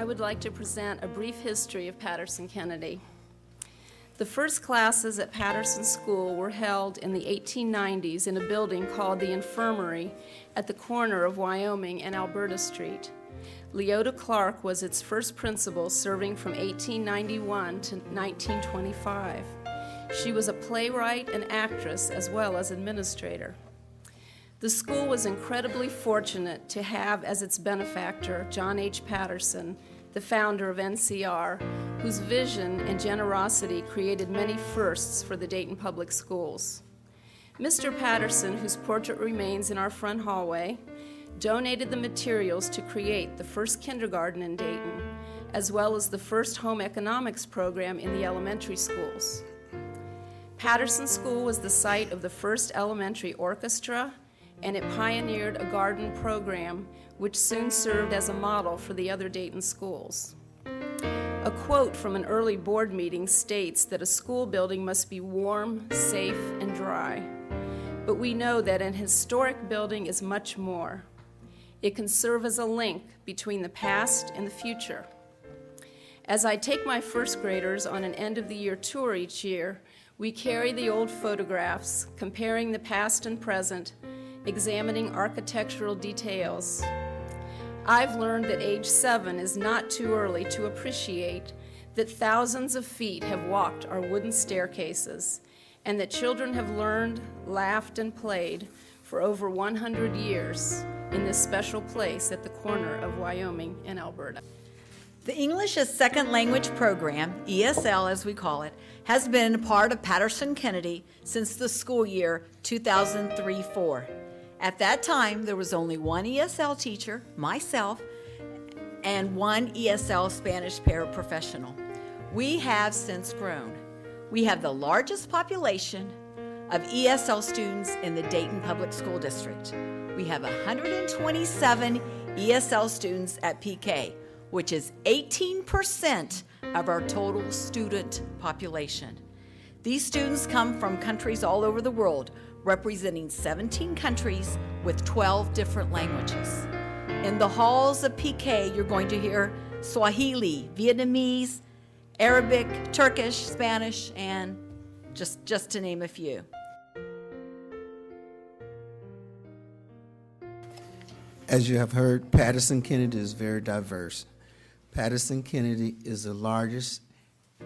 I would like to present a brief history of Patterson-Kennedy. The first classes at Patterson School were held in the 1890s in a building called the Infirmary at the corner of Wyoming and Alberta Street. Leota Clark was its first principal, serving from 1891 to 1925. She was a playwright and actress as well as administrator. The school was incredibly fortunate to have as its benefactor John H. Patterson, the founder of NCR, whose vision and generosity created many firsts for the Dayton Public Schools. Mr. Patterson, whose portrait remains in our front hallway, donated the materials to create the first kindergarten in Dayton, as well as the first home economics program in the elementary schools. Patterson School was the site of the first elementary orchestra, and it pioneered a garden program which soon served as a model for the other Dayton schools. A quote from an early board meeting states that a school building must be warm, safe, and dry. But we know that an historic building is much more. It can serve as a link between the past and the future. As I take my first graders on an end-of-the-year tour each year, we carry the old photographs, comparing the past and present, examining architectural details. I've learned that age 7 is not too early to appreciate that thousands of feet have walked our wooden staircases, and that children have learned, laughed, and played for over 100 years in this special place at the corner of Wyoming and Alberta. The English as Second Language program, ESL as we call it, has been a part of Patterson-Kennedy since the school year 2003-04. At that time, there was only one ESL teacher, myself, and one ESL Spanish paraprofessional. We have since grown. We have the largest population of ESL students in the Dayton Public School District. We have 127 ESL students at PK, which is 18% of our total student population. These students come from countries all over the world, representing 17 countries with 12 different languages. In the halls of PK, you're going to hear Swahili, Vietnamese, Arabic, Turkish, Spanish, and just to name a few. As you have heard, Patterson-Kennedy is very diverse. Patterson-Kennedy is the largest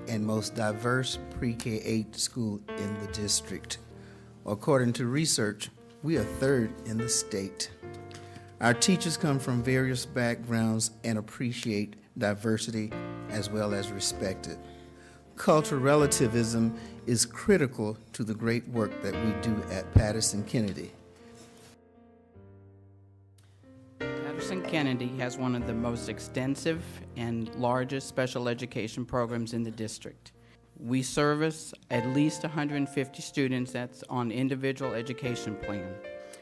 and most diverse pre-K-8 school in the district. According to research, we are third in the state. Our teachers come from various backgrounds and appreciate diversity as well as respect it. Cultural relativism is critical to the great work that we do at Patterson-Kennedy. Patterson-Kennedy has one of the most extensive and largest special education programs in the district. We service at least 150 students that's on individual education plan.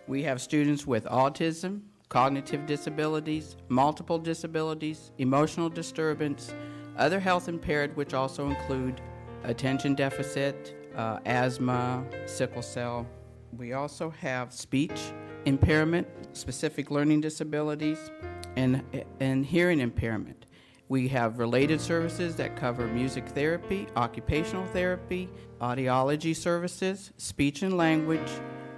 We have students with autism, cognitive disabilities, multiple disabilities, emotional disturbance, other health impaired, which also include attention deficit, asthma, sickle cell. We also have speech impairment, specific learning disabilities, and hearing impairment. We have related services that cover music therapy, occupational therapy, audiology services, speech and language,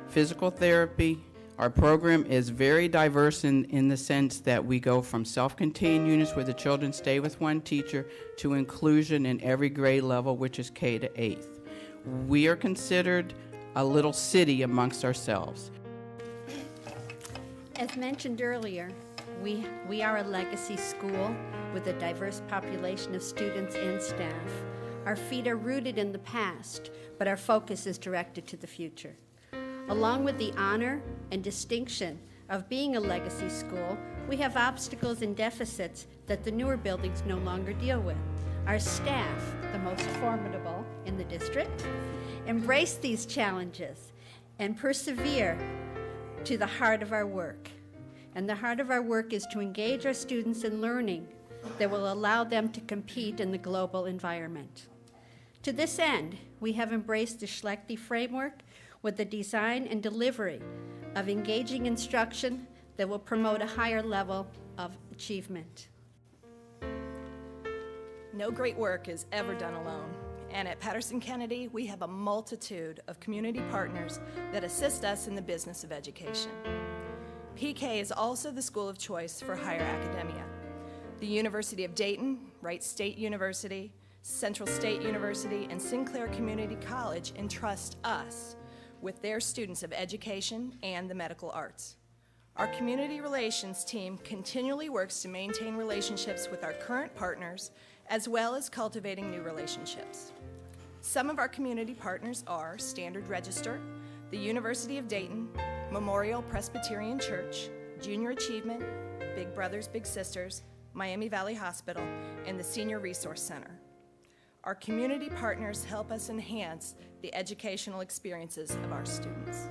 physical therapy. Our program is very diverse in the sense that we go from self-contained units where the children stay with one teacher to inclusion in every grade level, which is K to 8th. We are considered a little city amongst ourselves. As mentioned earlier, we are a legacy school with a diverse population of students and staff. Our feet are rooted in the past, but our focus is directed to the future. Along with the honor and distinction of being a legacy school, we have obstacles and deficits that the newer buildings no longer deal with. Our staff, the most formidable in the district, embrace these challenges and persevere to the heart of our work. And the heart of our work is to engage our students in learning that will allow them to compete in the global environment. To this end, we have embraced the Schlechte framework with the design and delivery of engaging instruction that will promote a higher level of achievement. No great work is ever done alone. And at Patterson-Kennedy, we have a multitude of community partners that assist us in the business of education. PK is also the school of choice for higher academia. The University of Dayton, Wright State University, Central State University, and Sinclair Community College entrust us with their students of education and the medical arts. Our community relations team continually works to maintain relationships with our current partners, as well as cultivating new relationships. Some of our community partners are Standard Register, the University of Dayton, Memorial Presbyterian Church, Junior Achievement, Big Brothers Big Sisters, Miami Valley Hospital, and the Senior Resource Center. Our community partners help us enhance the educational experiences of our students.